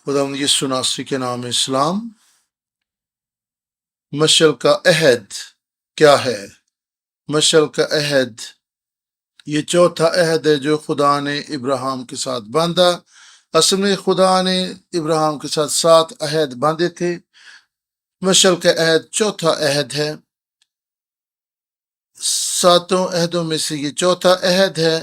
خداوند یسوع ناصری کے نام اسلام۔ مشعل کا عہد کیا ہے؟ مشعل کا عہد یہ چوتھا عہد ہے جو خدا نے ابراہیم کے ساتھ باندھا۔ اصل میں خدا نے ابراہیم کے ساتھ 7 عہد باندھے تھے۔ مشعل کا عہد چوتھا عہد ہے، 7 عہدوں میں سے یہ چوتھا عہد ہے،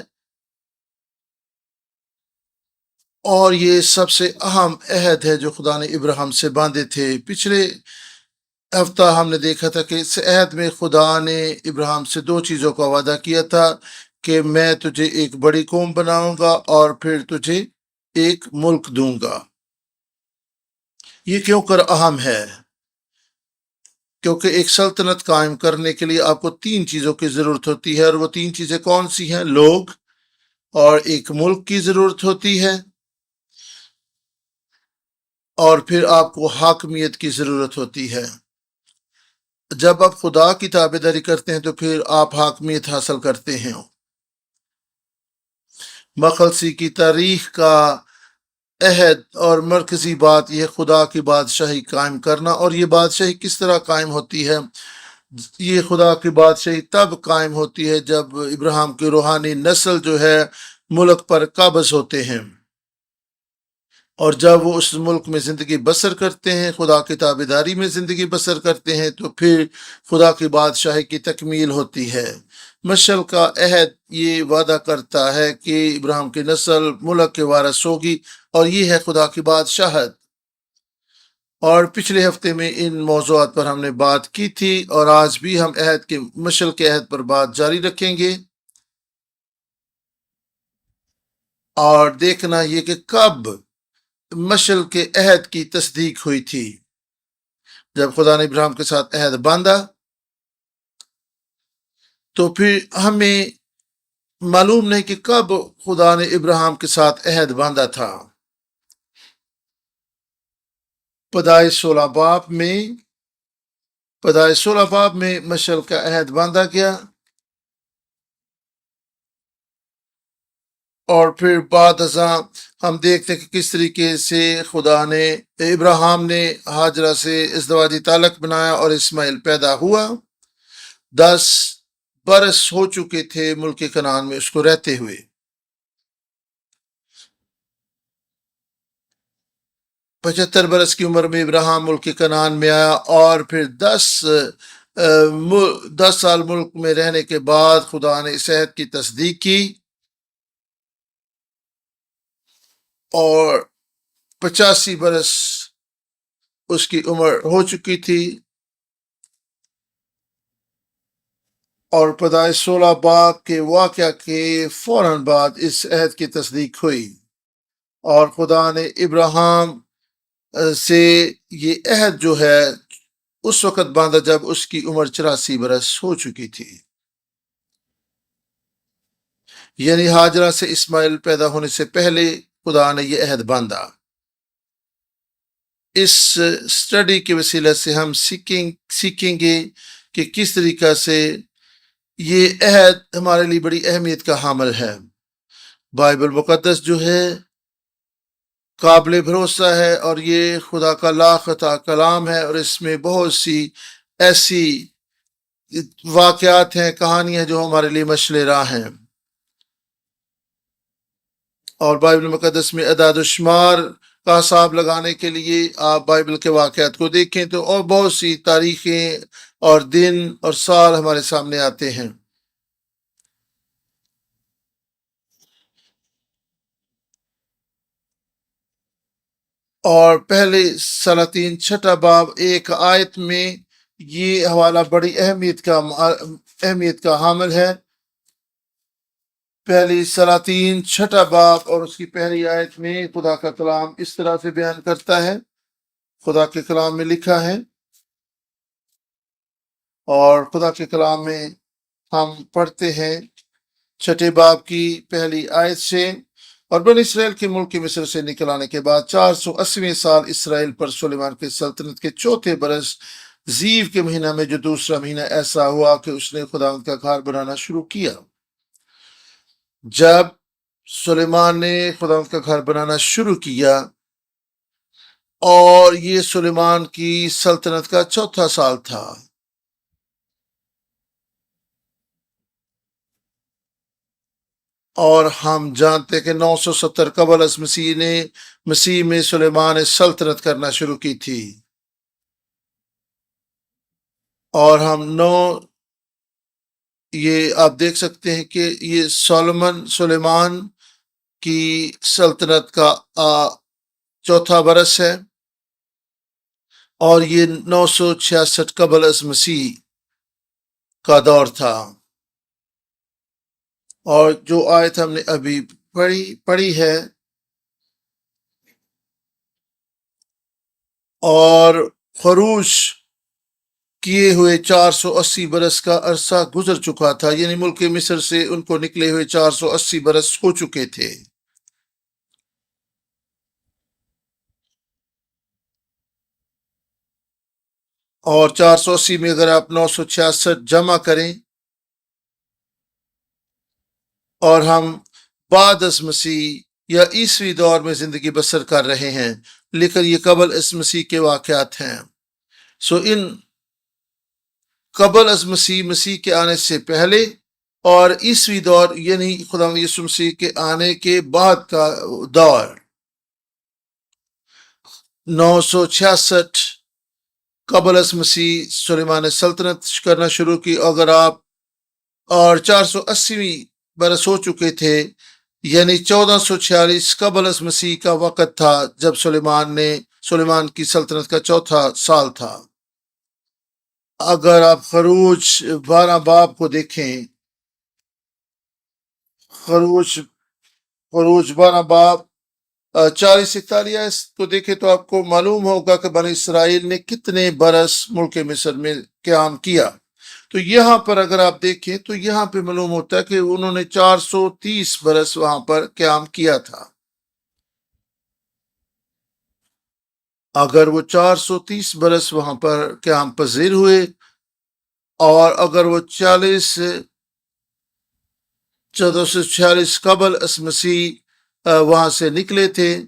اور یہ سب سے اہم عہد ہے جو خدا نے ابراہیم سے باندھے تھے۔ پچھلے ہفتہ ہم نے دیکھا تھا کہ اس عہد میں خدا نے ابراہیم سے 2 چیزوں کا وعدہ کیا تھا کہ میں تجھے ایک بڑی قوم بناؤں گا اور پھر تجھے ایک ملک دوں گا۔ یہ کیوں کر اہم ہے؟ کیونکہ ایک سلطنت قائم کرنے کے لیے آپ کو 3 چیزوں کی ضرورت ہوتی ہے، اور وہ 3 چیزیں کون سی ہیں؟ لوگ، اور ایک ملک کی ضرورت ہوتی ہے، اور پھر آپ کو حاکمیت کی ضرورت ہوتی ہے۔ جب آپ خدا کی تابعداری کرتے ہیں تو پھر آپ حاکمیت حاصل کرتے ہیں۔ مخلصی کی تاریخ کا عہد اور مرکزی بات یہ خدا کی بادشاہی قائم کرنا، اور یہ بادشاہی کس طرح قائم ہوتی ہے؟ یہ خدا کی بادشاہی تب قائم ہوتی ہے جب ابراہیم کی روحانی نسل جو ہے ملک پر قابض ہوتے ہیں، اور جب وہ اس ملک میں زندگی بسر کرتے ہیں، خدا کی تابعداری میں زندگی بسر کرتے ہیں، تو پھر خدا کی بادشاہی کی تکمیل ہوتی ہے۔ مشعل کا عہد یہ وعدہ کرتا ہے کہ ابراہیم کی نسل ملک کے وارث ہوگی، اور یہ ہے خدا کی بادشاہت۔ اور پچھلے ہفتے میں ان موضوعات پر ہم نے بات کی تھی، اور آج بھی ہم مشعل کے عہد پر بات جاری رکھیں گے، اور دیکھنا یہ کہ کب مشعل کے عہد کی تصدیق ہوئی تھی۔ جب خدا نے ابراہیم کے ساتھ عہد باندھا تو پھر ہمیں معلوم نہیں کہ کب خدا نے ابراہیم کے ساتھ عہد باندھا تھا۔ پیدائش 16 باب میں مشعل کا عہد باندھا گیا، اور پھر بعد ازاں ہم دیکھتے ہیں کہ کس طریقے سے خدا نے ابراہیم نے ہاجرہ سے ازدواجی تعلق بنایا اور اسماعیل پیدا ہوا۔ 10 برس ہو چکے تھے ملک کنعان میں اس کو رہتے ہوئے۔ 75 برس کی عمر میں ابراہیم ملک کنعان میں آیا، اور پھر 10 سال ملک میں رہنے کے بعد خدا نے اس عہد کی تصدیق کی، اور 85 برس اس کی عمر ہو چکی تھی، اور پیدائش 16 باب کے واقعہ کے فوراً بعد اس عہد کی تصدیق ہوئی، اور خدا نے ابراہیم سے یہ عہد جو ہے اس وقت باندھا جب اس کی عمر 84 برس ہو چکی تھی، یعنی ہاجرہ سے اسماعیل پیدا ہونے سے پہلے خدا نے یہ عہد باندھا۔ اس سٹڈی کے وسیلے سے ہم سیکھیں گے کہ کس طریقہ سے یہ عہد ہمارے لیے بڑی اہمیت کا حامل ہے۔ بائبل مقدس جو ہے قابل بھروسہ ہے، اور یہ خدا کا لاخطا کلام ہے، اور اس میں بہت سی ایسی واقعات ہیں، کہانیاں جو ہمارے لیے مشعل راہ ہیں۔ اور بائبل مقدس میں اعداد و شمار کا حساب لگانے کے لیے آپ بائبل کے واقعات کو دیکھیں تو اور بہت سی تاریخیں اور دن اور سال ہمارے سامنے آتے ہیں۔ اور پہلے سلاطین 6 باب 1 آیت میں یہ حوالہ بڑی اہمیت کا حامل ہے۔ پہلی سلاطین 6 باب اور اس کی پہلی آیت میں خدا کا کلام اس طرح سے بیان کرتا ہے۔ خدا کے کلام میں لکھا ہے، اور خدا کے کلام میں ہم پڑھتے ہیں 6 باب کی پہلی آیت سے، اور بنی اسرائیل کے ملک مصر سے نکل آنے کے بعد 480 سال اسرائیل پر سلیمان کے سلطنت کے 4 برس زیو کے مہینہ میں، جو دوسرا مہینہ، ایسا ہوا کہ اس نے خداوند کا گھر بنانا شروع کیا۔ جب سلیمان نے خداوند کا گھر بنانا شروع کیا اور یہ سلیمان کی سلطنت کا چوتھا سال تھا۔ اور ہم جانتے کہ 970 قبل از مسیح میں سلیمان نے سلطنت کرنا شروع کی تھی، اور ہم یہ آپ دیکھ سکتے ہیں کہ یہ سلیمان کی سلطنت کا چوتھا برس ہے، اور یہ 966 قبل از مسیح کا دور تھا۔ اور جو آیت ہم نے ابھی پڑھی ہے، اور خروش کیے ہوئے 480 برس کا عرصہ گزر چکا تھا، یعنی ملک مصر سے ان کو نکلے ہوئے 480 برس ہو چکے تھے۔ اور 480 میں اگر آپ 966 جمع کریں، اور ہم بعد از مسیح یا عیسوی دور میں زندگی بسر کر رہے ہیں، لیکن یہ قبل از مسیح کے واقعات ہیں۔ ان قبل از مسیح کے آنے سے پہلے اور عیسوی دور یعنی خدا یسوع مسیح کے آنے کے بعد کا دور، 966 قبل از مسیح سلیمان نے سلطنت کرنا شروع کی، اور 480 برس ہو چکے تھے، یعنی 1446 قبل از مسیح کا وقت تھا جب سلیمان کی سلطنت کا چوتھا سال تھا۔ اگر آپ خروج 12 باب کو دیکھیں، خروج 12 باب 40-41 کو دیکھیں تو آپ کو معلوم ہوگا کہ بنی اسرائیل نے کتنے برس ملک مصر میں قیام کیا۔ تو یہاں پر اگر آپ دیکھیں تو یہاں پہ معلوم ہوتا ہے کہ انہوں نے 430 برس وہاں پر قیام کیا تھا۔ اگر وہ 430 برس وہاں پر قیام پذیر ہوئے، اور اگر وہ 1446 قبل از مسیح وہاں سے نکلے تھے،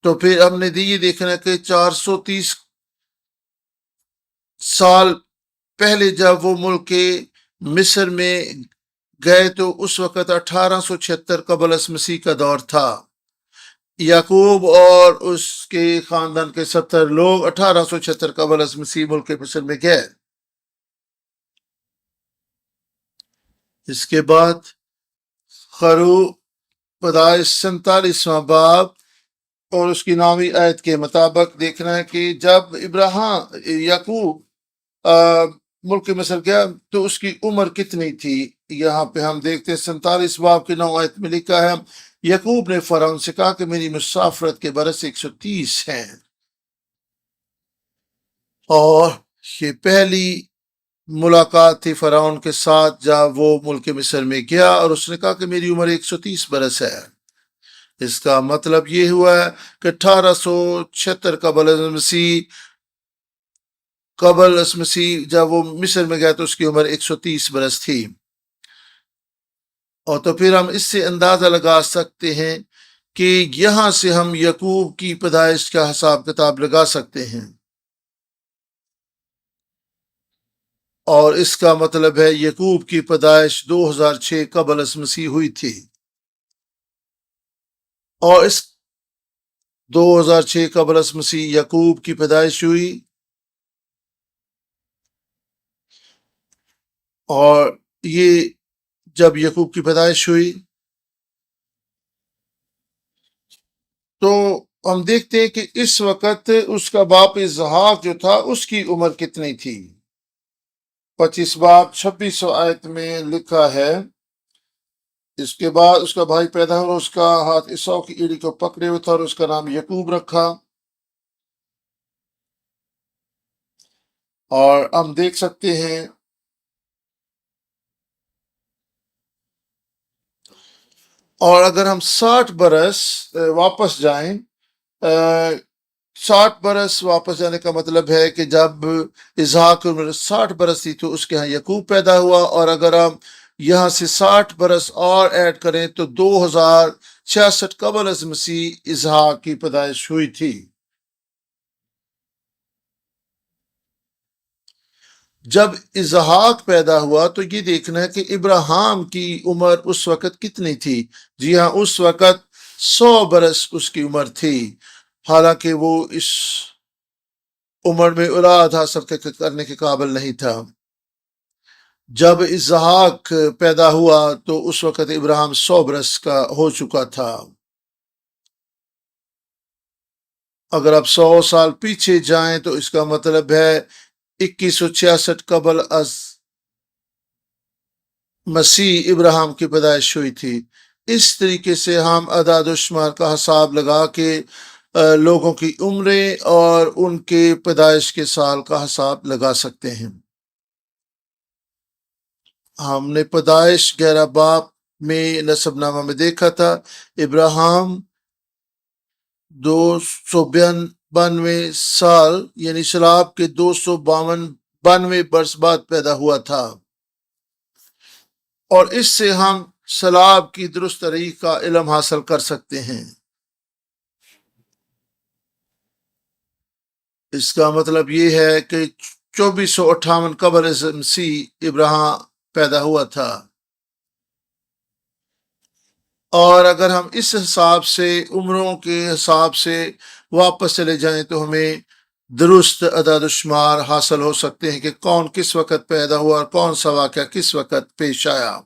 تو پھر ہم نے یہ دیکھنا کہ 430 سال پہلے جب وہ ملک مصر میں گئے تو اس وقت 1876 قبل از مسیح کا دور تھا۔ یعقوب اور اس کے خاندان کے 70 لوگ 1876 قبل از مسیح ملک مصر میں گئے۔ اس کے بعد پیدائش 47واں باب اور اس کی 9ویں آیت کے مطابق دیکھنا ہے کہ جب یعقوب ملک مصر گیا تو اس کی عمر کتنی تھی۔ یہاں پہ ہم دیکھتے ہیں 47 باب کی 9 آیت میں لکھا ہے، یعقوب نے فرعون سے کہا کہ میری مسافرت کے برس 130 ہیں، اور یہ پہلی ملاقات تھی فرعون کے ساتھ جب وہ ملک مصر میں گیا، اور اس نے کہا کہ میری عمر 130 برس ہے۔ اس کا مطلب یہ ہوا ہے کہ 1876 قبل از مسیح جب وہ مصر میں گیا تو اس کی عمر 130 برس تھی۔ اور تو پھر ہم اس سے اندازہ لگا سکتے ہیں کہ یہاں سے ہم یعقوب کی پیدائش کا حساب کتاب لگا سکتے ہیں، اور اس کا مطلب ہے یعقوب کی پیدائش 2006 قبل از مسیح ہوئی تھی، اور اس 2006 قبل از مسیح یعقوب کی پیدائش ہوئی، اور یہ جب یعقوب کی پیدائش ہوئی تو ہم دیکھتے ہیں کہ اس وقت اس کا باپ اسحاق جو تھا اس کی عمر کتنی تھی۔ 25 باب 26 آیت میں لکھا ہے، اس کے بعد اس کا بھائی پیدا ہوا، اس کا ہاتھ عیسیٰ کی ایڑی کو پکڑے ہوئے تھا، اور اس کا نام یعقوب رکھا۔ اور ہم دیکھ سکتے ہیں اور اگر ہم 60 برس واپس جائیں، 60 برس واپس جانے کا مطلب ہے کہ جب اسحاق کی عمر 60 برس تھی تو اس کے ہاں یعقوب پیدا ہوا، اور اگر ہم یہاں سے 60 برس اور ایڈ کریں تو 66 قبل از مسیح اسحاق کی پیدائش ہوئی تھی۔ جب اسحاق پیدا ہوا تو یہ دیکھنا ہے کہ ابراہیم کی عمر اس وقت کتنی تھی۔ جی ہاں، اس وقت 100 برس اس کی عمر تھی، حالانکہ وہ اس عمر میں اولاد حاصل کرنے کے قابل نہیں تھا۔ جب اسحاق پیدا ہوا تو اس وقت ابراہیم 100 برس کا ہو چکا تھا۔ اگر آپ 100 سال پیچھے جائیں تو اس کا مطلب ہے 2166 قبل از مسیح ابراہیم کی پیدائش ہوئی تھی۔ اس طریقے سے ہم اعداد و شمار کا حساب لگا کے لوگوں کی عمریں اور ان کے پیدائش کے سال کا حساب لگا سکتے ہیں۔ ہم نے پیدائش 11 باب میں نسب نامہ میں دیکھا تھا، ابراہیم 292 سال یعنی شلاب کے 292 برس بعد پیدا ہوا تھا، اور اس سے ہم شلاب کی درست تاریخ کا علم حاصل کر سکتے ہیں۔ اس کا مطلب یہ ہے کہ 2458 قبل از مسیح ابراہیم پیدا ہوا تھا، اور اگر ہم اس حساب سے عمروں کے حساب سے واپس چلے جائیں تو ہمیں درست اعداد و شمار حاصل ہو سکتے ہیں کہ کون کس وقت پیدا ہوا اور کون سا واقعہ کس وقت پیش آیا۔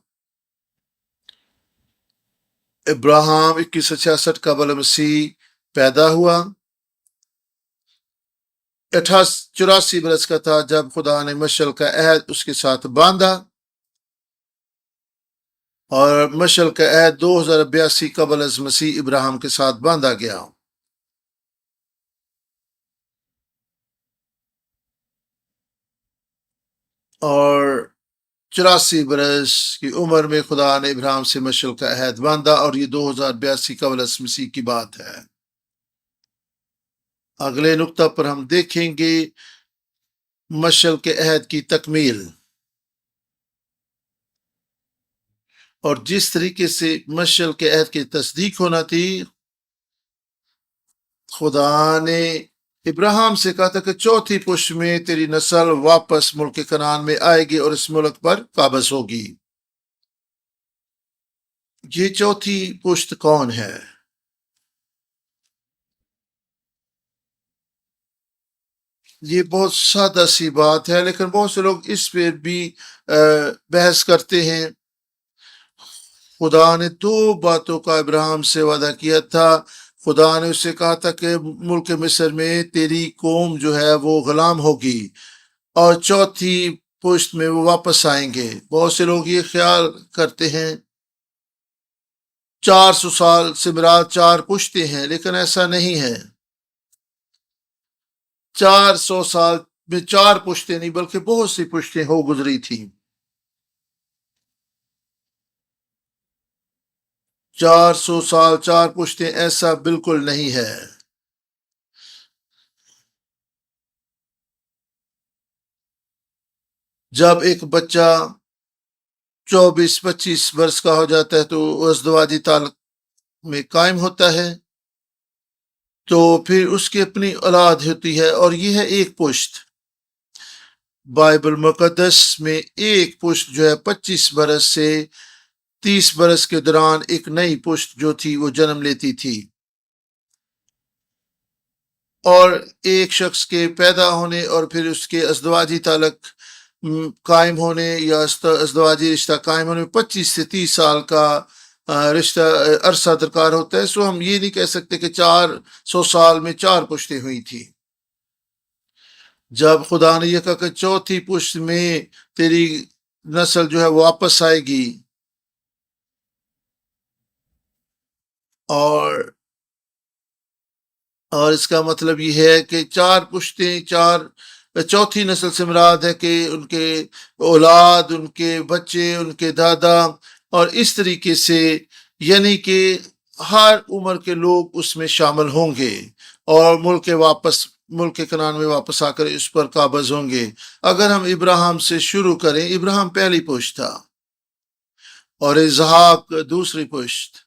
ابراہیم 2166 قبل مسیح پیدا ہوا، 84 برس کا تھا جب خدا نے مشعل کا عہد اس کے ساتھ باندھا، اور مشعل کا عہد 2082 قبل از مسیح ابراہیم کے ساتھ باندھا گیا۔ اور 84 برس کی عمر میں خدا نے ابراہیم سے مشعل کا عہد باندھا، اور یہ 2082 قبل از مسیح کی بات ہے۔ اگلے نقطہ پر ہم دیکھیں گے مشعل کے عہد کی تکمیل، اور جس طریقے سے مشعل کے عہد کی تصدیق ہونا تھی، خدا نے ابراہیم سے کہا تھا کہ چوتھی پشت میں تیری نسل واپس ملک کنعان میں آئے گی اور اس ملک پر قابض ہوگی۔ یہ چوتھی پشت کون ہے؟ یہ بہت سادہ سی بات ہے، لیکن بہت سے لوگ اس پہ بھی بحث کرتے ہیں۔ خدا نے 2 باتوں کا ابراہیم سے وعدہ کیا تھا۔ خدا نے اس سے کہا تھا کہ ملک مصر میں تیری قوم جو ہے وہ غلام ہوگی، اور چوتھی پشت میں وہ واپس آئیں گے۔ بہت سے لوگ یہ خیال کرتے ہیں 400 سال سے مراد 4 پشتیں ہیں، لیکن ایسا نہیں ہے۔ 400 سال میں 4 پشتیں نہیں بلکہ بہت سی پشتیں ہو گزری تھیں۔ 400 سال 4 پشتیں ایسا بالکل نہیں ہے۔ جب ایک بچہ 24-25 برس کا ہو جاتا ہے تو وہ ازدواجی تعلق میں قائم ہوتا ہے، تو پھر اس کی اپنی اولاد ہوتی ہے، اور یہ ہے ایک پشت۔ بائبل مقدس میں ایک پشت جو ہے 25 برس سے 30 برس کے دوران ایک نئی پشت جو تھی وہ جنم لیتی تھی، اور ایک شخص کے پیدا ہونے اور پھر اس کے ازدواجی تعلق قائم ہونے یا ازدواجی رشتہ قائم ہونے میں 25 سے 30 سال کا رشتہ عرصہ درکار ہوتا ہے۔ سو ہم یہ نہیں کہہ سکتے کہ 400 سال میں 4 پشتیں ہوئی تھی۔ جب خدا نے یہ کہا کہ چوتھی پشت میں تیری نسل جو ہے واپس آئے گی، اور اس کا مطلب یہ ہے کہ 4 پشتیں، چوتھی نسل سے مراد ہے کہ ان کے اولاد، ان کے بچے، ان کے دادا، اور اس طریقے سے، یعنی کہ ہر عمر کے لوگ اس میں شامل ہوں گے، اور ملک کنعان میں واپس آ کر اس پر قابض ہوں گے۔ اگر ہم ابراہیم سے شروع کریں، ابراہیم پہلی پشت تھا، اور اسحاق دوسری پشت،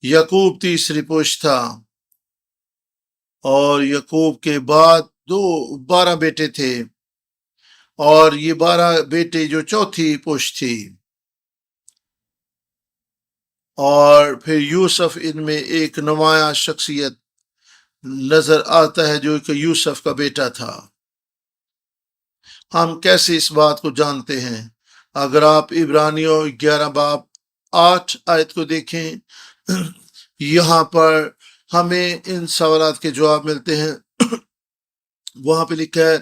یعقوب تیسری پشت تھا، اور یعقوب کے بعد 12 بیٹے تھے، اور یہ 12 بیٹے جو چوتھی پشت تھی، اور پھر یوسف ان میں ایک نمایاں شخصیت نظر آتا ہے جو کہ یوسف کا بیٹا تھا۔ ہم کیسے اس بات کو جانتے ہیں؟ اگر آپ عبرانیوں 11 باب 8 آیت کو دیکھیں، یہاں پر ہمیں ان سوالات کے جواب ملتے ہیں۔ وہاں پہ لکھا ہے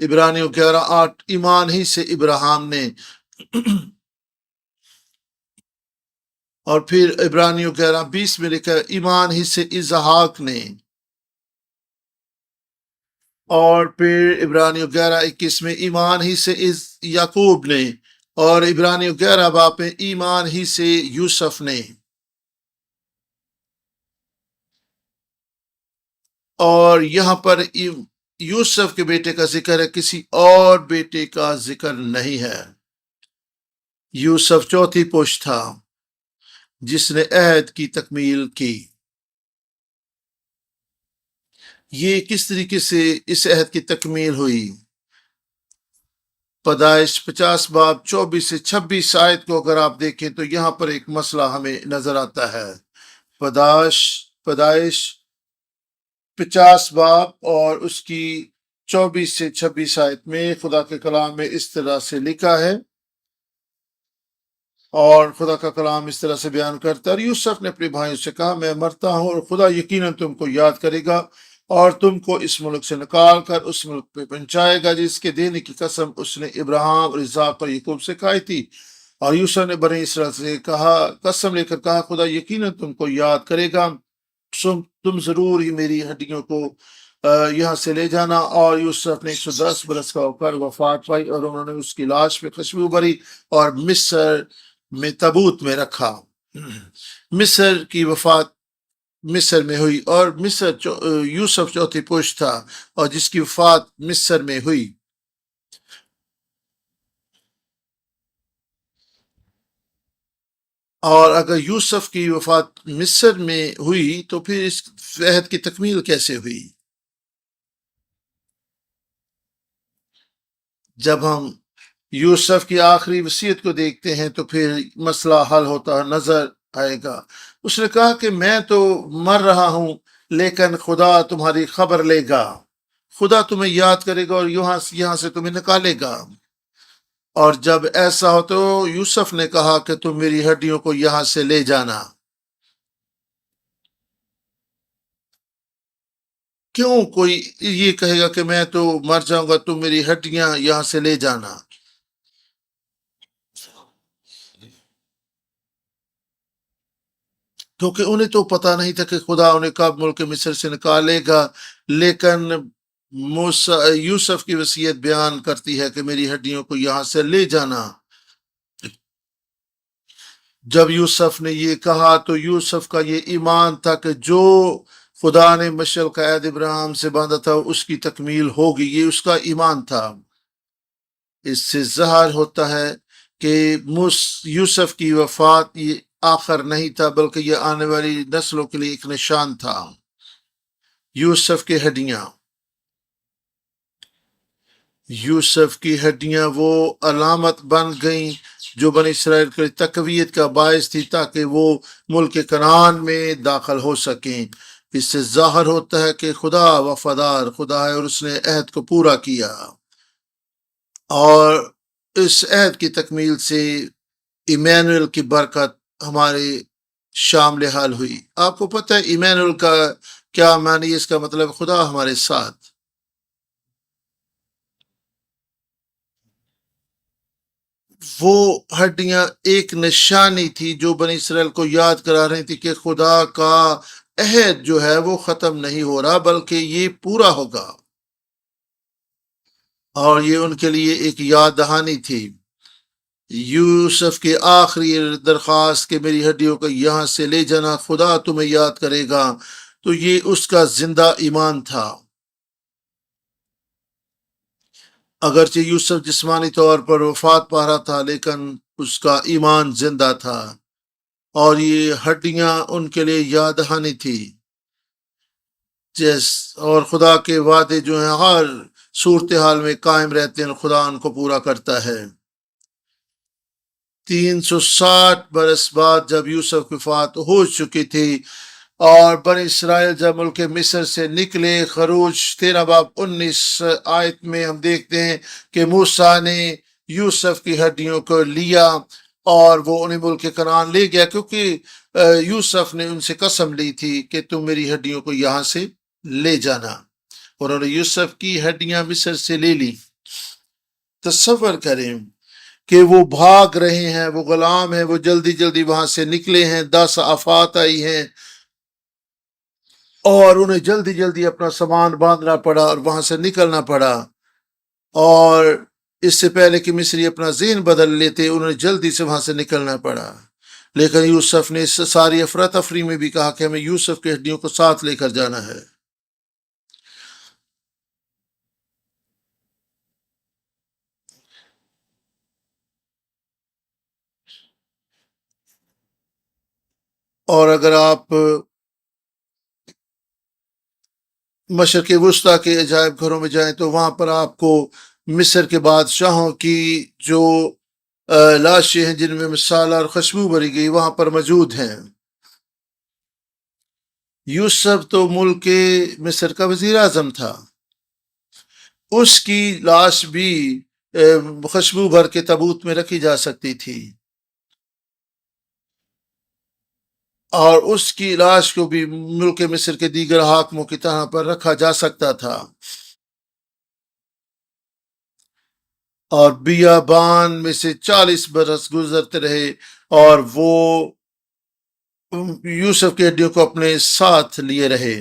عبرانیوں 11:8، ایمان ہی سے ابراہیم نے، اور پھر عبرانیوں 11:20 میں لکھا ہے ایمان ہی سے اسحاق نے، اور پھر عبرانیوں 11:21 میں ایمان ہی سے یعقوب نے، اور عبرانیوں 11 باب میں ایمان ہی سے یوسف نے۔ اور یہاں پر یوسف کے بیٹے کا ذکر ہے، کسی اور بیٹے کا ذکر نہیں ہے۔ یوسف چوتھی پشت تھا جس نے عہد کی تکمیل کی۔ یہ کس طریقے سے اس عہد کی تکمیل ہوئی؟ پیدائش 50 باب 24 سے 26 آیت کو اگر آپ دیکھیں تو یہاں پر ایک مسئلہ ہمیں نظر آتا ہے۔ پیدائش 50 باب اور اس کی 24 سے 26 آیت میں خدا کے کلام میں اس طرح سے لکھا ہے، اور خدا کا کلام اس طرح سے بیان کرتا ہے، اور یوسف نے اپنے بھائیوں سے کہا میں مرتا ہوں، اور خدا یقیناً تم کو یاد کرے گا اور تم کو اس ملک سے نکال کر اس ملک پہ پہنچائے گا جس کے دینے کی قسم اس نے ابراہیم اور اسحاق اور یعقوب سے کھائی تھی۔ اور یوسف نے بنی اسرائیل سے کہا، قسم لے کر کہا، خدا یقیناً تم کو یاد کرے گا، تم ضرور ہی میری ہڈیوں کو یہاں سے لے جانا۔ اور یوسف نے 110 برس کا ہو کر وفات پائی، اور انہوں نے اس کی لاش پہ خوشبو بھری اور مصر میں تابوت میں رکھا۔ مصر کی وفات مصر میں ہوئی، اور یوسف چوتھی پشت تھا اور جس کی وفات مصر میں ہوئی۔ اور اگر یوسف کی وفات مصر میں ہوئی تو پھر اس عہد کی تکمیل کیسے ہوئی؟ جب ہم یوسف کی آخری وصیت کو دیکھتے ہیں تو پھر مسئلہ حل ہوتا نظر آئے گا۔ اس نے کہا کہ میں تو مر رہا ہوں لیکن خدا تمہاری خبر لے گا، خدا تمہیں یاد کرے گا اور یہاں سے تمہیں نکالے گا۔ اور جب ایسا ہو تو یوسف نے کہا کہ تم میری ہڈیوں کو یہاں سے لے جانا۔ کیوں کوئی یہ کہے گا کہ میں تو مر جاؤں گا، تم میری ہڈیاں یہاں سے لے جانا؟ کیونکہ انہیں تو پتا نہیں تھا کہ خدا انہیں کب ملک مصر سے نکالے گا، لیکن یوسف کی وصیت بیان کرتی ہے کہ میری ہڈیوں کو یہاں سے لے جانا۔ جب یوسف نے یہ کہا تو یوسف کا یہ ایمان تھا کہ جو خدا نے مشعل کا عہد ابراہیم سے باندھا تھا اس کی تکمیل ہوگی، یہ اس کا ایمان تھا۔ اس سے ظاہر ہوتا ہے کہ یوسف کی وفات یہ آخر نہیں تھا، بلکہ یہ آنے والی نسلوں کے لیے ایک نشان تھا۔ یوسف کی ہڈیاں وہ علامت بن گئیں جو بنی اسرائیل کے تقویت کا باعث تھی تاکہ وہ ملک کنعان میں داخل ہو سکیں۔ اس سے ظاہر ہوتا ہے کہ خدا وفادار خدا ہے اور اس نے عہد کو پورا کیا، اور اس عہد کی تکمیل سے ایمانویل کی برکت ہمارے شامل حال ہوئی۔ آپ کو پتہ ہے ایمانویل کا کیا معنی؟ اس کا مطلب خدا ہمارے ساتھ۔ وہ ہڈیاں ایک نشانی تھی جو بنی اسرائیل کو یاد کرا رہی تھی کہ خدا کا عہد جو ہے وہ ختم نہیں ہو رہا بلکہ یہ پورا ہوگا، اور یہ ان کے لیے ایک یاد دہانی تھی۔ یوسف کی آخری درخواست کہ میری ہڈیوں کو یہاں سے لے جانا، خدا تمہیں یاد کرے گا، تو یہ اس کا زندہ ایمان تھا۔ اگرچہ یوسف جسمانی طور پر وفات پا رہا تھا لیکن اس کا ایمان زندہ تھا۔ اور یہ ہڈیاں ان کے لیے یاد دہانی تھی، اور خدا کے وعدے جو ہیں ہر صورتحال میں قائم رہتے ہیں، خدا ان کو پورا کرتا ہے۔ 360 برس بعد جب یوسف کی وفات ہو چکی تھی اور بنی اسرائیل جب ملک مصر سے نکلے، خروج 13 باب 19 آیت میں ہم دیکھتے ہیں کہ موسیٰ نے یوسف کی ہڈیوں کو لیا اور وہ انہیں ملک کنعان لے گیا، کیونکہ یوسف نے ان سے قسم لی تھی کہ تم میری ہڈیوں کو یہاں سے لے جانا، اور انہوں نے یوسف کی ہڈیاں مصر سے لے لی۔ تصور کریں کہ وہ بھاگ رہے ہیں، وہ غلام ہیں، وہ جلدی جلدی وہاں سے نکلے ہیں، 10 آفات آئی ہیں اور انہیں جلدی جلدی اپنا سامان باندھنا پڑا اور وہاں سے نکلنا پڑا، اور اس سے پہلے کہ مصری اپنا ذہن بدل لیتے انہیں جلدی سے وہاں سے نکلنا پڑا۔ لیکن یوسف نے اس ساری افراتفری میں بھی کہا کہ ہمیں یوسف کی ہڈیوں کو ساتھ لے کر جانا ہے۔ اور اگر آپ مشرق وسطیٰ کے عجائب گھروں میں جائیں تو وہاں پر آپ کو مصر کے بادشاہوں کی جو لاشیں ہیں جن میں مسالہ اور خوشبو بھری گئی وہاں پر موجود ہیں۔ یوسف تو ملک مصر کا وزیر اعظم تھا، اس کی لاش بھی خوشبو بھر کے تابوت میں رکھی جا سکتی تھی، اور اس کی لاش کو بھی ملک مصر کے دیگر حاکموں کی طرح پر رکھا جا سکتا تھا۔ اور بیابان میں سے 40 برس گزرتے رہے اور وہ یوسف کی ہڈیوں کو اپنے ساتھ لیے رہے۔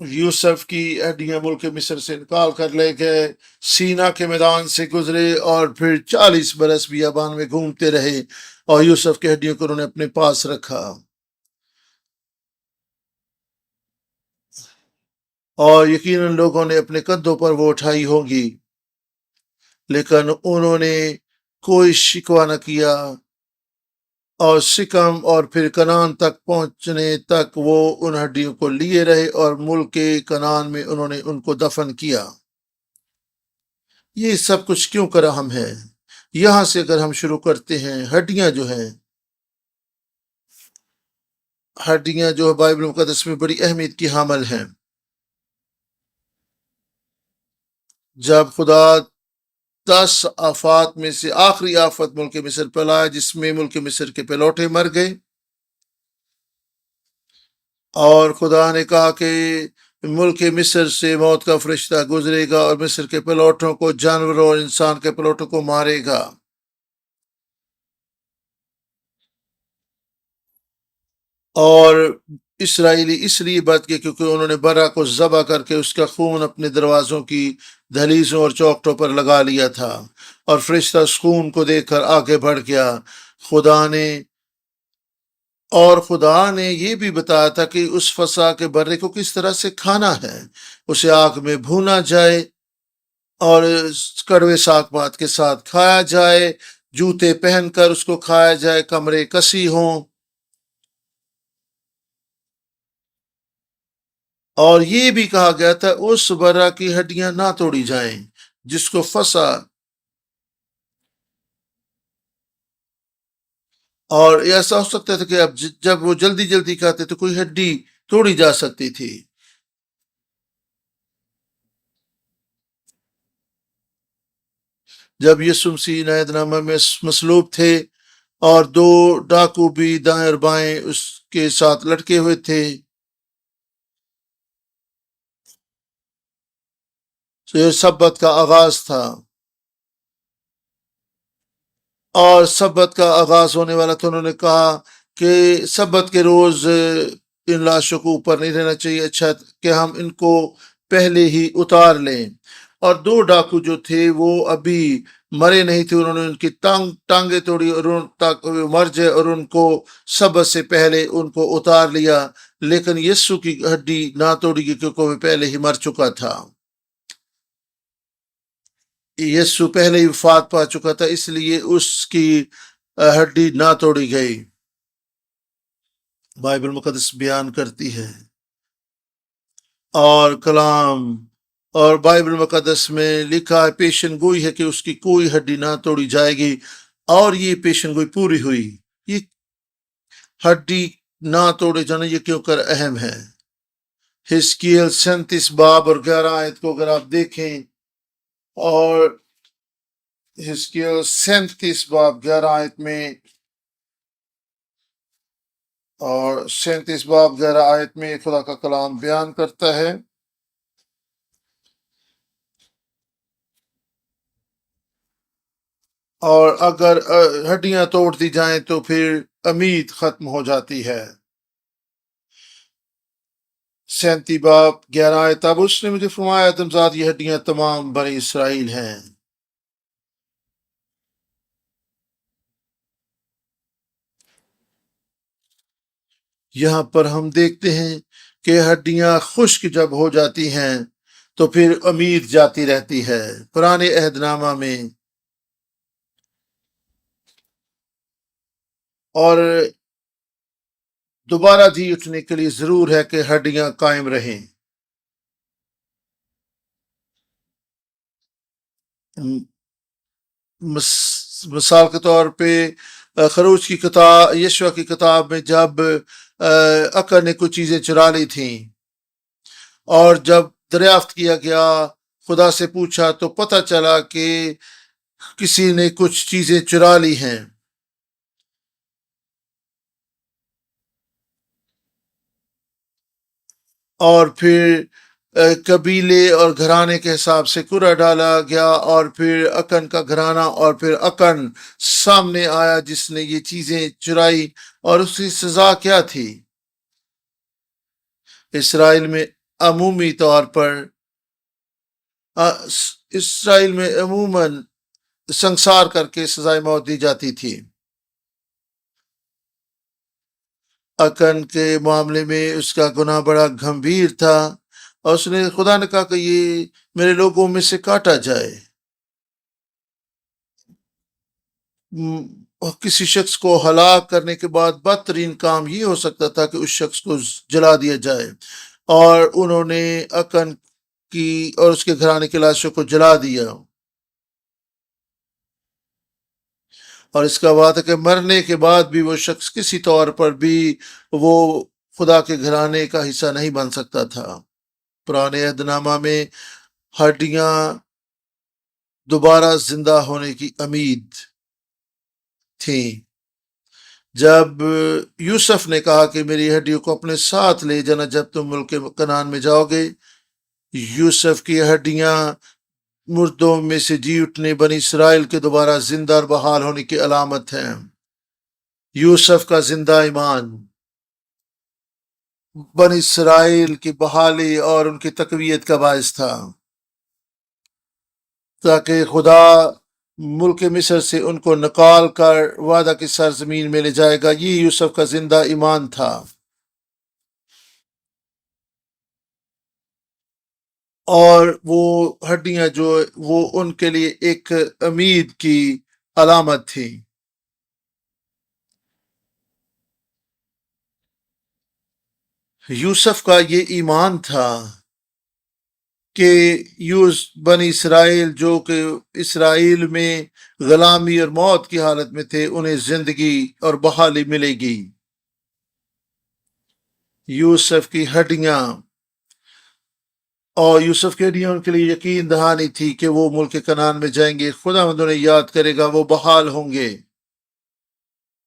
یوسف کی ہڈیاں ملک مصر سے نکال کر لے گئے، سینا کے میدان سے گزرے اور پھر 40 برس بیابان میں گھومتے رہے اور یوسف کی ہڈیوں کو انہوں نے اپنے پاس رکھا، اور یقیناً لوگوں نے اپنے کندھوں پر وہ اٹھائی ہوگی، لیکن انہوں نے کوئی شکوہ نہ کیا، اور سکم اور پھر کنان تک پہنچنے تک وہ ان ہڈیوں کو لیے رہے اور ملک کنان میں انہوں نے ان کو دفن کیا۔ یہ سب کچھ کیوں کراہم ہے؟ یہاں سے اگر ہم شروع کرتے ہیں، ہڈیاں جو ہیں، ہڈیاں جو بائبل مقدس میں بڑی اہمیت کی حامل ہیں۔ جب خدا 10 آفات میں سے آخری آفت ملک مصر پر لایا جس میں ملک مصر کے پلوٹے مر گئے، اور خدا نے کہا کہ ملک مصر سے موت کا فرشتہ گزرے گا اور مصر کے پلوٹوں کو، جانوروں اور انسان کے پلوٹوں کو مارے گا، اور اسرائیلی اس لیے بچ گئے کیونکہ انہوں نے برا کو ذبح کر کے اس کا خون اپنے دروازوں کی دہلیزوں اور چوکٹوں پر لگا لیا تھا، اور فرشتہ اس خون کو دیکھ کر آگے بڑھ گیا۔ خدا نے یہ بھی بتایا تھا کہ اس فسا کے برے کو کس طرح سے کھانا ہے، اسے آگ میں بھونا جائے اور کڑوے ساگ پات کے ساتھ کھایا جائے، جوتے پہن کر اس کو کھایا جائے، کمرے کسی ہوں، اور یہ بھی کہا گیا تھا اس برا کی ہڈیاں نہ توڑی جائیں جس کو فسا، اور ایسا ہو سکتا تھا کہ اب جب وہ جلدی جلدی کھاتے تو کوئی ہڈی توڑی جا سکتی تھی۔ جب یسوع مسیح نایت نامہ میں مصلوب تھے اور 2 ڈاکو بھی دائیں اور بائیں اس کے ساتھ لٹکے ہوئے تھے، تو یہ سبت کا آغاز تھا، اور سبت کا آغاز ہونے والا تھا۔ انہوں نے کہا کہ سبت کے روز ان لاشوں کو اوپر نہیں رہنا چاہیے، اچھا کہ ہم ان کو پہلے ہی اتار لیں، اور 2 ڈاکو جو تھے وہ ابھی مرے نہیں تھے، انہوں نے ان کی ٹانگیں توڑی اور تاکہ وہ مر جائے، اور ان کو سبت سے پہلے ان کو اتار لیا، لیکن یسوع کی ہڈی نہ توڑی گئی کیونکہ وہ پہلے ہی مر چکا تھا۔ یسوع پہلے ہی وفات پا چکا تھا، اس لیے اس کی ہڈی نہ توڑی گئی۔ بائبل مقدس بیان کرتی ہے اور کلام اور بائبل مقدس میں لکھا ہے، پیشن گوئی ہے کہ اس کی کوئی ہڈی نہ توڑی جائے گی، اور یہ پیشن گوئی پوری ہوئی۔ یہ ہڈی نہ توڑے جانا یہ کیوں کر اہم ہے؟ حزقیل 37 باب اور 11 آیت کو اگر آپ دیکھیں، اور حزقیل 37 باب 11 آیت میں، اور 37 باب 11 آیت میں خدا کا کلام بیان کرتا ہے، اور اگر ہڈیاں توڑ دی جائیں تو پھر امید ختم ہو جاتی ہے۔ 37 باب 11 آیت، اب اس نے مجھے فرمایا آدمزاد، یہ ہڈیاں تمام بنی اسرائیل ہیں۔ یہاں پر ہم دیکھتے ہیں کہ ہڈیاں خشک جب ہو جاتی ہیں تو پھر امید جاتی رہتی ہے۔ پرانے عہد نامہ میں اور دوبارہ جی اٹھنے کے لیے ضرور ہے کہ ہڈیاں قائم رہیں۔ مثال کے طور پہ خروج کی کتاب، یشوع کی کتاب میں جب عقر نے کچھ چیزیں چرا لی تھیں، اور جب دریافت کیا گیا، خدا سے پوچھا تو پتہ چلا کہ کسی نے کچھ چیزیں چرا لی ہیں، اور پھر قبیلے اور گھرانے کے حساب سے کرا ڈالا گیا، اور پھر اکن کا گھرانہ اور پھر اکن سامنے آیا جس نے یہ چیزیں چرائی، اور اس کی سزا کیا تھی؟ اسرائیل میں عمومی طور پر اسرائیل میں عموماً سنسار کر کے سزائے موت دی جاتی تھی۔ اکن کے معاملے میں اس کا گناہ بڑا گھمبیر تھا، اور اس نے خدا نے کہا کہ یہ میرے لوگوں میں سے کاٹا جائے۔ کسی شخص کو ہلاک کرنے کے بعد بدترین کام یہ ہو سکتا تھا کہ اس شخص کو جلا دیا جائے، اور انہوں نے اکن کی اور اس کے گھرانے کی لاشوں کو جلا دیا، اور اس کا بات ہے کہ مرنے کے بعد بھی وہ شخص کسی طور پر بھی وہ خدا کے گھرانے کا حصہ نہیں بن سکتا تھا۔ پرانے عہد نامہ میں ہڈیاں دوبارہ زندہ ہونے کی امید تھیں۔ جب یوسف نے کہا کہ میری ہڈیوں کو اپنے ساتھ لے جانا جب تم ملک کنعان میں جاؤ گے، یوسف کی ہڈیاں مردوں میں سے جی اٹھنے بنی اسرائیل کے دوبارہ زندہ اور بحال ہونے کی علامت ہے۔ یوسف کا زندہ ایمان بنی اسرائیل کی بحالی اور ان کی تقویت کا باعث تھا، تاکہ خدا ملک مصر سے ان کو نکال کر وعدہ کی سرزمین میں لے جائے گا۔ یہ یوسف کا زندہ ایمان تھا، اور وہ ہڈیاں جو وہ ان کے لیے ایک امید کی علامت تھی۔ یوسف کا یہ ایمان تھا کہ بنی اسرائیل جو کہ اسرائیل میں غلامی اور موت کی حالت میں تھے، انہیں زندگی اور بحالی ملے گی۔ یوسف کی ہڈیاں ان کے لیے یقین دہانی تھی کہ وہ ملک کنعان میں جائیں گے، خدا انہیں یاد کرے گا، وہ بحال ہوں گے،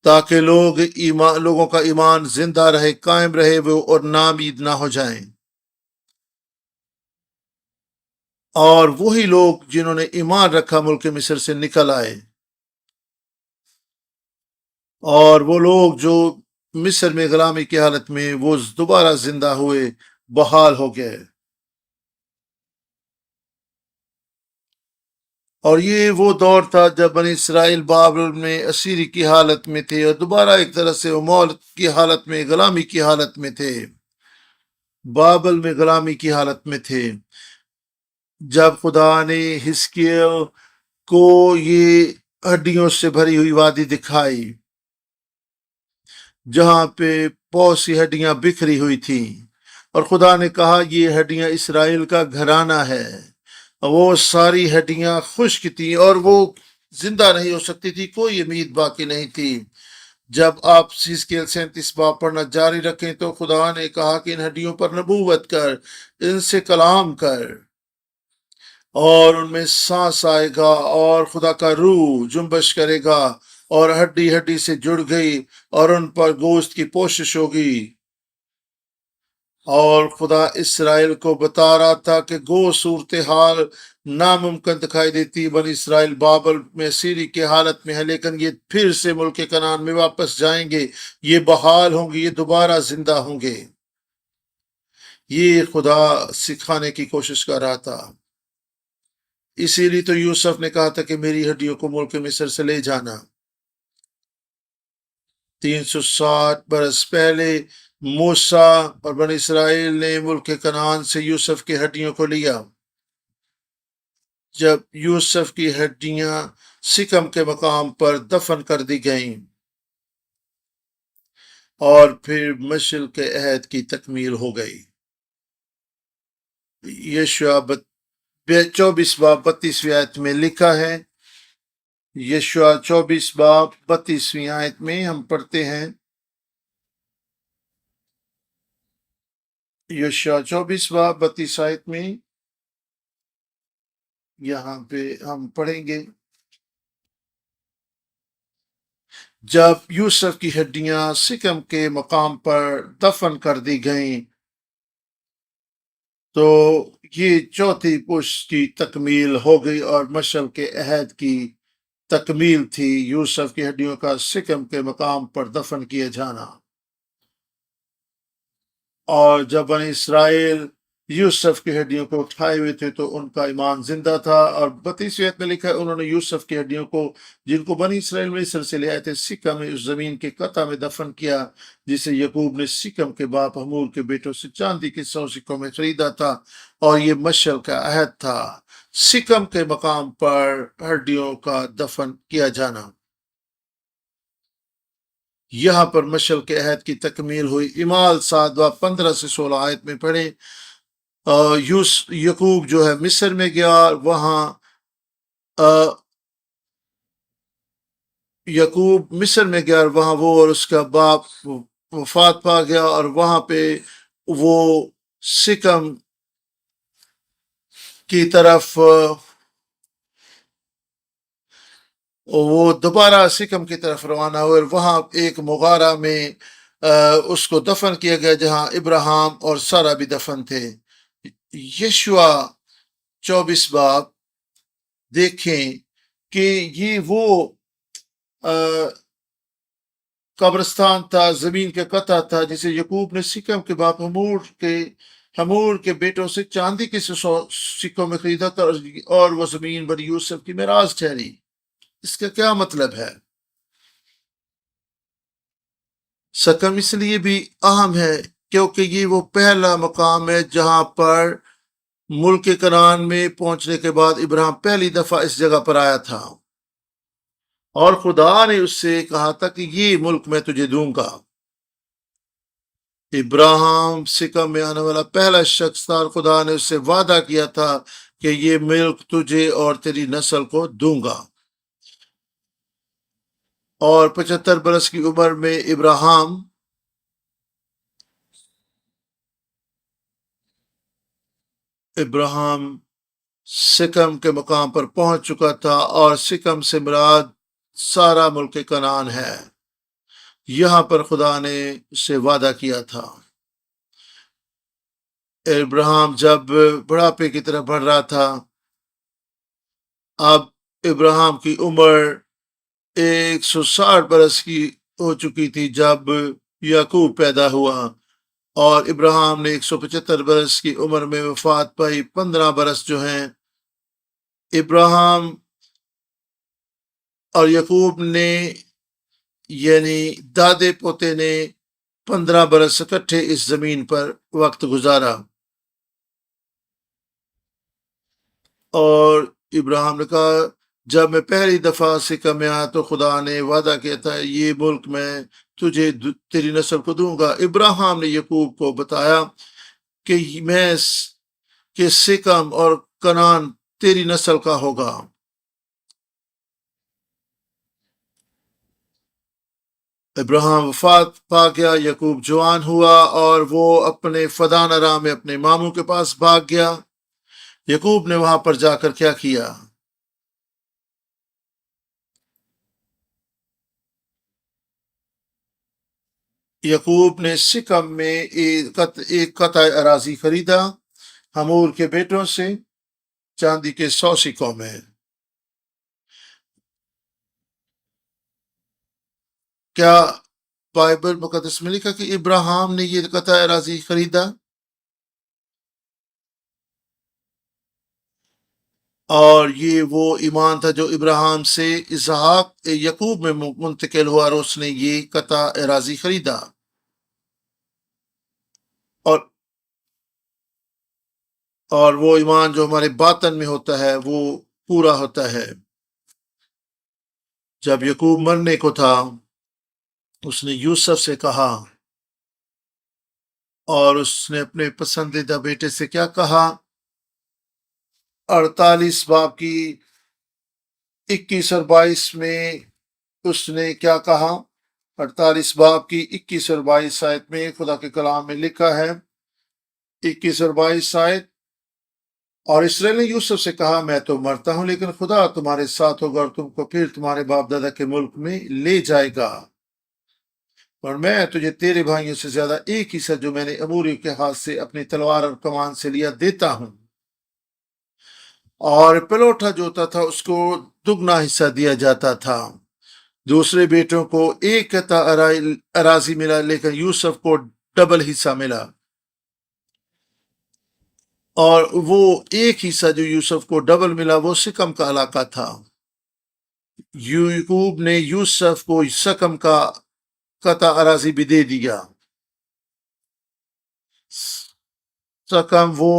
تاکہ لوگوں کا ایمان زندہ رہے، قائم رہے، وہ اور نامید نہ ہو جائیں۔ اور وہی لوگ جنہوں نے ایمان رکھا ملک مصر سے نکل آئے، اور وہ لوگ جو مصر میں غلامی کی حالت میں وہ دوبارہ زندہ ہوئے، بحال ہو گئے۔ اور یہ وہ دور تھا جب بنی اسرائیل بابل میں اسیری کی حالت میں تھے، اور دوبارہ ایک طرح سے وہ موت کی حالت میں، غلامی کی حالت میں تھے، بابل میں غلامی کی حالت میں تھے۔ جب خدا نے حزقیل کو یہ ہڈیوں سے بھری ہوئی وادی دکھائی جہاں پہ بہت سی ہڈیاں بکھری ہوئی تھیں، اور خدا نے کہا یہ ہڈیاں اسرائیل کا گھرانہ ہے، وہ ساری ہڈیاں خشک تھیں اور وہ زندہ نہیں ہو سکتی تھی، کوئی امید باقی نہیں تھی۔ جب آپ حزقیل 37 باب پڑھنا جاری رکھیں تو خدا نے کہا کہ ان ہڈیوں پر نبوت کر، ان سے کلام کر، اور ان میں سانس آئے گا اور خدا کا روح جنبش کرے گا، اور ہڈی ہڈی سے جڑ گئی اور ان پر گوشت کی پوشش ہوگی۔ اور خدا اسرائیل کو بتا رہا تھا کہ گو صورتحال ناممکن دکھائی دیتی، بنی اسرائیل بابل میں سیری کی حالت میں ہے، لیکن یہ پھر سے ملک کنعان میں واپس جائیں گے، یہ بحال ہوں گے، یہ دوبارہ زندہ ہوں گے۔ یہ خدا سکھانے کی کوشش کر رہا تھا۔ اسی لیے تو یوسف نے کہا تھا کہ میری ہڈیوں کو ملک مصر سے لے جانا۔ 360 برس پہلے موسیٰ اور بنی اسرائیل نے ملک کنعان سے یوسف کی ہڈیوں کو لیا۔ جب یوسف کی ہڈیاں سکم کے مقام پر دفن کر دی گئیں، اور پھر مشل کے عہد کی تکمیل ہو گئی۔ یشوع 24 باب 32 آیت میں لکھا ہے، یشوع 24 باب 32 آیت میں ہم پڑھتے ہیں، یشوع 24 باب 32 آیت میں یہاں پہ ہم پڑھیں گے، جب یوسف کی ہڈیاں سکم کے مقام پر دفن کر دی گئیں تو یہ چوتھی پشت کی تکمیل ہو گئی اور مشل کے عہد کی تکمیل تھی، یوسف کی ہڈیوں کا سکم کے مقام پر دفن کیے جانا۔ اور جب بنی اسرائیل یوسف کی ہڈیوں کو اٹھائے ہوئے تھے تو ان کا ایمان زندہ تھا، اور 32 آیت میں لکھا ہے انہوں نے یوسف کی ہڈیوں کو جن کو بنی اسرائیل مصر سے لے آئے تھے سکم میں اس زمین کے قطع میں دفن کیا جسے یعقوب نے سکم کے باپ حمور کے بیٹوں سے چاندی کے 100 سکوں میں خریدا تھا، اور یہ مشل کا عہد تھا، سکم کے مقام پر ہڈیوں کا دفن کیا جانا۔ یہاں پر مشل کے عہد کی تکمیل ہوئی۔ اعمال 7 باب 15 سے 16 آیت میں پڑھیں، یعقوب جو ہے مصر میں گیا، وہاں یعقوب مصر میں گیا، اور وہاں وہ اور اس کا باپ وفات پا گیا، اور وہاں پہ وہ سکم کی طرف وہ دوبارہ سکم کی طرف روانہ ہوئے، اور وہاں ایک مغارہ میں اس کو دفن کیا گیا جہاں ابراہیم اور سارا بھی دفن تھے۔ یشوع 24 باب دیکھیں کہ یہ وہ قبرستان تھا، زمین کے قطع تھا جسے یعقوب نے سکم کے باپ حمور کے بیٹوں سے چاندی کے 100 سکوں میں خریدا تھا، اور وہ زمین بنی یوسف کی میراث ٹھہری۔ اس کا کیا مطلب ہے؟ سکم اس لیے بھی اہم ہے کیونکہ یہ وہ پہلا مقام ہے جہاں پر ملک کنعان میں پہنچنے کے بعد ابراہیم پہلی دفعہ اس جگہ پر آیا تھا، اور خدا نے اس سے کہا تھا کہ یہ ملک میں تجھے دوں گا۔ ابراہیم سکم میں آنے والا پہلا شخص تھا، اور خدا نے اس سے وعدہ کیا تھا کہ یہ ملک تجھے اور تیری نسل کو دوں گا۔ اور 75 برس کی عمر میں ابراہیم سکم کے مقام پر پہنچ چکا تھا، اور سکم سے مراد سارا ملک کنعان ہے۔ یہاں پر خدا نے اس سے وعدہ کیا تھا۔ ابراہیم جب بڑھاپے کی طرف بڑھ رہا تھا، اب ابراہیم کی عمر 160 برس کی ہو چکی تھی جب یعقوب پیدا ہوا، اور ابراہیم نے 175 برس کی عمر میں وفات پائی۔ 15 برس جو ہیں ابراہیم اور یعقوب نے یعنی دادے پوتے نے 15 برس اکٹھے اس زمین پر وقت گزارا۔ اور ابراہیم نے کہا جب میں پہلی دفعہ سکم میں آیا تو خدا نے وعدہ کیا تھا یہ ملک میں تجھے تیری نسل کو دوں گا۔ ابراہیم نے یعقوب کو بتایا کہ میں کہ سکم اور کنان تیری نسل کا ہوگا۔ ابراہیم وفات پا گیا، یعقوب جوان ہوا اور وہ اپنے فدان ارام میں اپنے ماموں کے پاس بھاگ گیا۔ یعقوب نے وہاں پر جا کر کیا کیا؟ یعقوب نے سکم میں ایک قطع اراضی خریدا حمور کے بیٹوں سے چاندی کے 100 سکوں میں۔ کیا بائبل مقدس میں لکھا کہ ابراہیم نے یہ قطع اراضی خریدا؟ اور یہ وہ ایمان تھا جو ابراہیم سے اسحاق یعقوب میں منتقل ہوا اور اس نے یہ قطع اراضی خریدا۔ اور وہ ایمان جو ہمارے باطن میں ہوتا ہے وہ پورا ہوتا ہے۔ جب یعقوب مرنے کو تھا اس نے یوسف سے کہا اور اس نے اپنے پسندیدہ بیٹے سے کیا کہا؟ 48 باب کی 21 اور 22 میں اس نے کیا کہا؟ 48 باب کی 21 اور 22 آیت میں خدا کے کلام میں لکھا ہے، 21 اور 22 آیت، اور اسرائیل نے یوسف سے کہا میں تو مرتا ہوں لیکن خدا تمہارے ساتھ ہوگا اور تم کو پھر تمہارے باپ دادا کے ملک میں لے جائے گا، اور میں تجھے تیرے بھائیوں سے زیادہ ایک حصہ جو میں نے اموریوں کے ہاتھ سے اپنی تلوار اور کمان سے لیا دیتا ہوں، اور پلوٹا جو ہوتا تھا اس کو دگنا حصہ دیا جاتا تھا۔ دوسرے بیٹوں کو ایک قطع اراضی ملا لیکن یوسف کو ڈبل حصہ ملا، اور وہ ایک حصہ جو یوسف کو ڈبل ملا وہ سکم کا علاقہ تھا۔ یعقوب نے یوسف کو سکم کا قطع اراضی بھی دے دیا۔ سکم وہ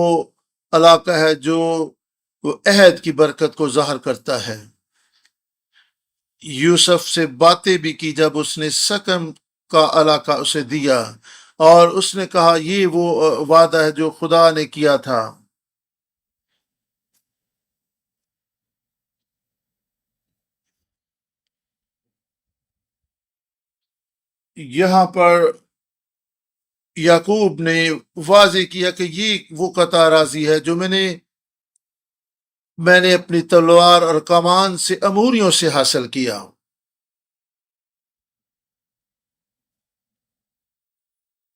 علاقہ ہے جو عہد کی برکت کو ظاہر کرتا ہے۔ یوسف سے باتیں بھی کی جب اس نے سکم کا علاقہ اسے دیا، اور اس نے کہا یہ وہ وعدہ ہے جو خدا نے کیا تھا۔ یہاں پر یعقوب نے واضح کیا کہ یہ وہ قطع اراضی ہے جو میں نے اپنی تلوار اور کمان سے اموریوں سے حاصل کیا۔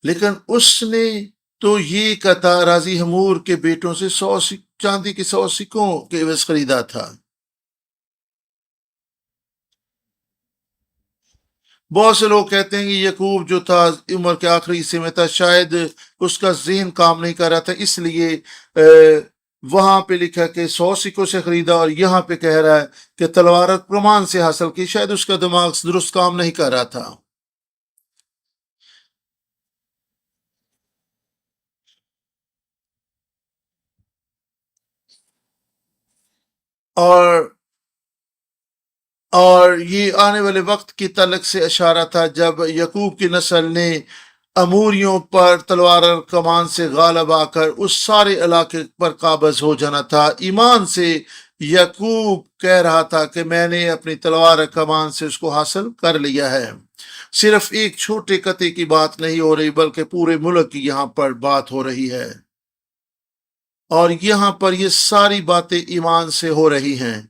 لیکن اس نے تو یہ قطع اراضی حمور کے بیٹوں سے چاندی کے 100 سکوں کے عوض خریدا تھا۔ بہت سے لوگ کہتے ہیں کہ یعقوب جو تھا عمر کے آخری حصے میں تھا، شاید اس کا ذہن کام نہیں کر رہا تھا، اس لیے وہاں پہ لکھا کہ 100 سکوں سے خریدا، اور یہاں پہ کہہ رہا ہے کہ تلوار کمان سے حاصل کی، شاید اس کا دماغ درست کام نہیں کر رہا تھا۔ اور یہ آنے والے وقت کی تعلق سے اشارہ تھا جب یعقوب کی نسل نے اموریوں پر تلوار اور کمان سے غالب آ کر اس سارے علاقے پر قابض ہو جانا تھا۔ ایمان سے یعقوب کہہ رہا تھا کہ میں نے اپنی تلوار اور کمان سے اس کو حاصل کر لیا ہے۔ صرف ایک چھوٹے قطعے کی بات نہیں ہو رہی بلکہ پورے ملک کی یہاں پر بات ہو رہی ہے، اور یہاں پر یہ ساری باتیں ایمان سے ہو رہی ہیں۔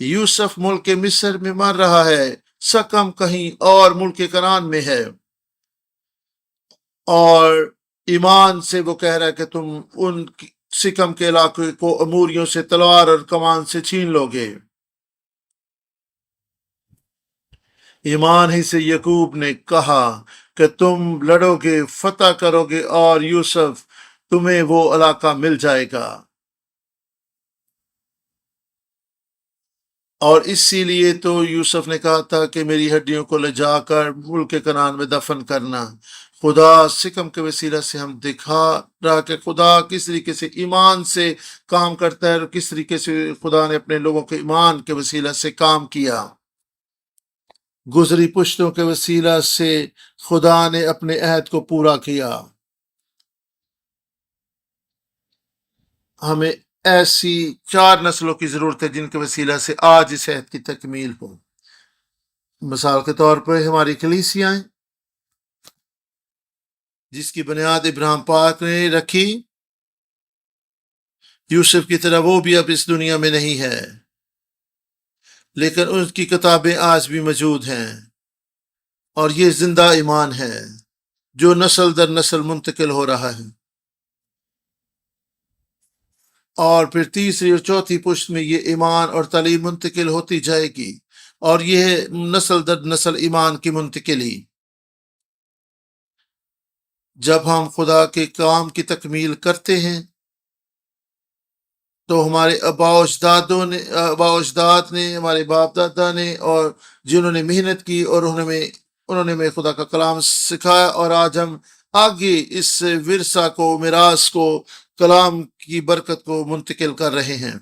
یوسف ملک مصر میں مر رہا ہے، سکم کہیں اور ملک کنعان میں ہے، اور ایمان سے وہ کہہ رہا ہے کہ تم ان سکم کے علاقے کو اموریوں سے تلوار اور کمان سے چھین لو گے۔ ایمان ہی سے یعقوب نے کہا کہ تم لڑو گے، فتح کرو گے، اور یوسف تمہیں وہ علاقہ مل جائے گا، اور اسی لیے تو یوسف نے کہا تھا کہ میری ہڈیوں کو لے جا کر ملک کنعان میں دفن کرنا۔ خدا سکم کے وسیلہ سے ہم دکھا رہا کہ خدا کس طریقے سے ایمان سے کام کرتا ہے اور کس طریقے سے خدا نے اپنے لوگوں کے ایمان کے وسیلہ سے کام کیا۔ گزری پشتوں کے وسیلہ سے خدا نے اپنے عہد کو پورا کیا۔ ہمیں ایسی 4 نسلوں کی ضرورت ہے جن کے وسیلہ سے آج اس عہد کی تکمیل ہو۔ مثال کے طور پر ہماری کلیسیاں جس کی بنیاد ابراہیم پاک نے رکھی، یوسف کی طرح وہ بھی اب اس دنیا میں نہیں ہے، لیکن ان کی کتابیں آج بھی موجود ہیں، اور یہ زندہ ایمان ہے جو نسل در نسل منتقل ہو رہا ہے، اور پھر تیسری اور چوتھی پشت میں یہ ایمان اور تعلیم منتقل ہوتی جائے گی، اور یہ نسل در نسل ایمان کی منتقلی۔ جب ہم خدا کے کام کی تکمیل کرتے ہیں تو ہمارے آباء و اجداد نے، ہمارے باپ دادا نے، اور جنہوں نے محنت کی اور انہوں نے ہمیں خدا کا کلام سکھایا، اور آج ہم آگے اس ورثہ کو، میراث کو، کلام کی برکت کو منتقل کر رہے ہیں،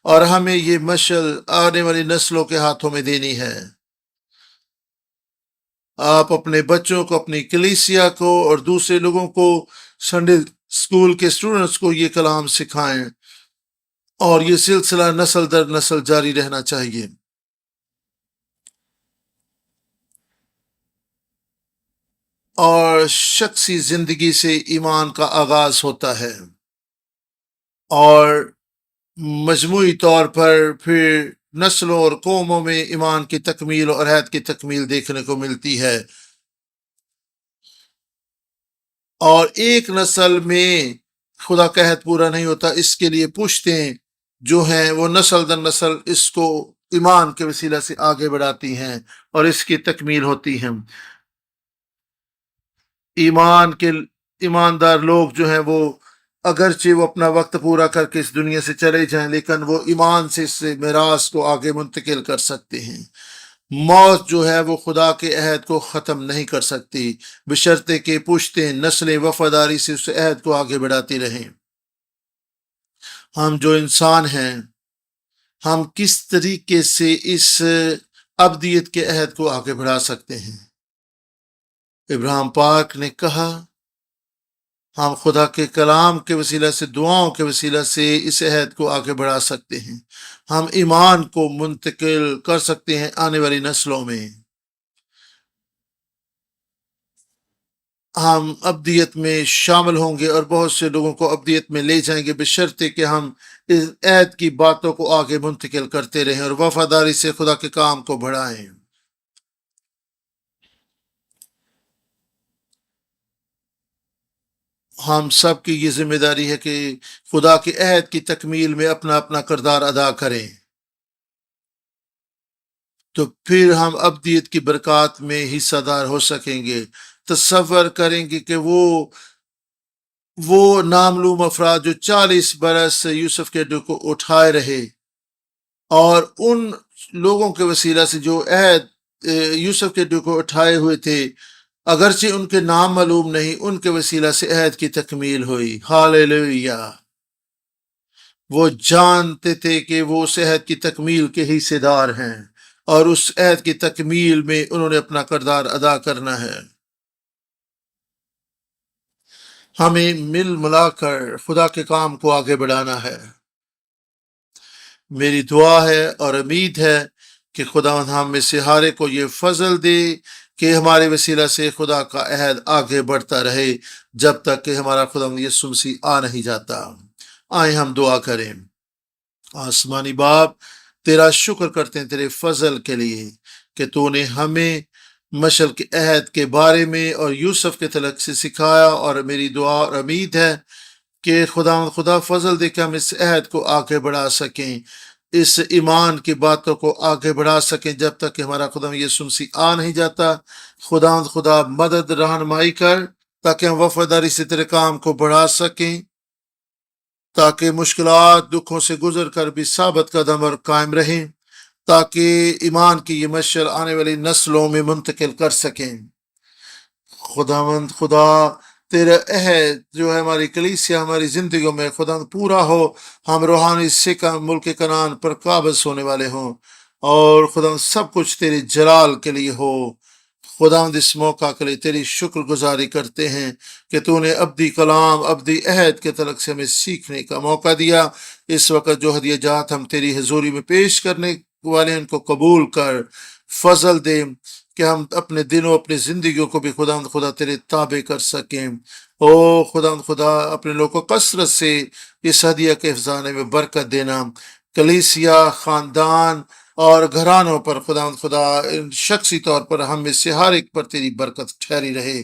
اور ہمیں یہ مشعل آنے والی نسلوں کے ہاتھوں میں دینی ہے۔ آپ اپنے بچوں کو، اپنی کلیسیا کو اور دوسرے لوگوں کو، سنڈے اسکول کے اسٹوڈنٹس کو یہ کلام سکھائیں، اور یہ سلسلہ نسل در نسل جاری رہنا چاہیے۔ اور شخصی زندگی سے ایمان کا آغاز ہوتا ہے، اور مجموعی طور پر پھر نسلوں اور قوموں میں ایمان کی تکمیل اور عہد کی تکمیل دیکھنے کو ملتی ہے، اور ایک نسل میں خدا کا عہد پورا نہیں ہوتا، اس کے لیے پشتیں جو ہیں وہ نسل در نسل اس کو ایمان کے وسیلہ سے آگے بڑھاتی ہیں اور اس کی تکمیل ہوتی ہیں۔ ایماندار لوگ جو ہیں وہ اگرچہ وہ اپنا وقت پورا کر کے اس دنیا سے چلے جائیں، لیکن وہ ایمان سے اس میراث کو آگے منتقل کر سکتے ہیں۔ موت جو ہے وہ خدا کے عہد کو ختم نہیں کر سکتی، بشرطے کہ پشتیں، نسلیں وفاداری سے اس عہد کو آگے بڑھاتی رہیں۔ ہم جو انسان ہیں، ہم کس طریقے سے اس ابدیت کے عہد کو آگے بڑھا سکتے ہیں؟ ابراہیم پاک نے کہا ہم خدا کے کلام کے وسیلہ سے، دعاؤں کے وسیلہ سے اس عہد کو آگے بڑھا سکتے ہیں، ہم ایمان کو منتقل کر سکتے ہیں آنے والی نسلوں میں، ہم ابدیت میں شامل ہوں گے اور بہت سے لوگوں کو ابدیت میں لے جائیں گے، بشرطے کہ ہم اس عہد کی باتوں کو آگے منتقل کرتے رہیں اور وفاداری سے خدا کے کام کو بڑھائیں۔ ہم سب کی یہ ذمہ داری ہے کہ خدا کے عہد کی تکمیل میں اپنا اپنا کردار ادا کریں، تو پھر ہم ابدیت کی برکات میں حصہ دار ہو سکیں گے۔ تصور کریں گے کہ وہ نامعلوم افراد جو 40 برس یوسف کے ڈر کو اٹھائے رہے، اور ان لوگوں کے وسیلہ سے جو عہد یوسف کے ڈر کو اٹھائے ہوئے تھے، اگرچہ ان کے نام معلوم نہیں، ان کے وسیلہ سے عہد کی تکمیل ہوئی۔ ہاللیلویہ! وہ جانتے تھے کہ وہ اس عہد کی تکمیل کے حصے دار ہیں، اور اس عہد کی تکمیل میں انہوں نے اپنا کردار ادا کرنا ہے۔ ہمیں مل ملا کر خدا کے کام کو آگے بڑھانا ہے۔ میری دعا ہے اور امید ہے کہ خدا ہم میں سے ہر ایک کو یہ فضل دے کہ ہمارے وسیلہ سے خدا کا عہد آگے بڑھتا رہے جب تک کہ ہمارا خدا یسوع مسیح آ نہیں جاتا۔ آئیں ہم دعا کریں۔ آسمانی باپ، تیرا شکر کرتے ہیں تیرے فضل کے لیے کہ تو نے ہمیں مشعل کے عہد کے بارے میں اور یوسف کے تعلق سے سکھایا، اور میری دعا اور امید ہے کہ خدا فضل دے کہ ہم اس عہد کو آگے بڑھا سکیں، اس ایمان کی باتوں کو آگے بڑھا سکیں جب تک کہ ہمارا خدا یسوع مسیح آ نہیں جاتا۔ خدا مدد رہنمائی کر تاکہ ہم وفاداری سے تیرے کام کو بڑھا سکیں، تاکہ مشکلات، دکھوں سے گزر کر بھی ثابت قدم اور قائم رہیں، تاکہ ایمان کی یہ مشعل آنے والی نسلوں میں منتقل کر سکیں۔ خداوند خدا تیرا عہد جو ہے ہماری کلیسیا ہماری زندگیوں میں خداوند پورا ہو، ہم روحانی سکہ ملک کنعان پر قابض ہونے والے ہوں، اور خداوند سب کچھ تیری جلال کے لیے ہو۔ خداوند اس موقع کے لیے تیری شکر گزاری کرتے ہیں کہ تو نے ابدی کلام ابدی عہد کے تعلق سے ہمیں سیکھنے کا موقع دیا۔ اس وقت جو ہدیہ جات ہم تیری حضوری میں پیش کرنے والے ہیں ان کو قبول کر، فضل دے کہ ہم اپنے دنوں اپنی زندگیوں کو بھی خداوند خدا تیرے تابع کر سکیں۔ او خداوند خدا اپنے لوگوں کو کثرت سے اس ہدیہ کے افزانے میں برکت دینا، کلیسیا، خاندان اور گھرانوں پر خداوند خدا شخصی طور پر ہم میں سے ہر ایک پر تیری برکت ٹھہری رہے۔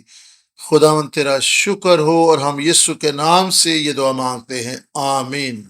خداوند تیرا شکر ہو، اور ہم یسوع کے نام سے یہ دعا مانگتے ہیں، آمین۔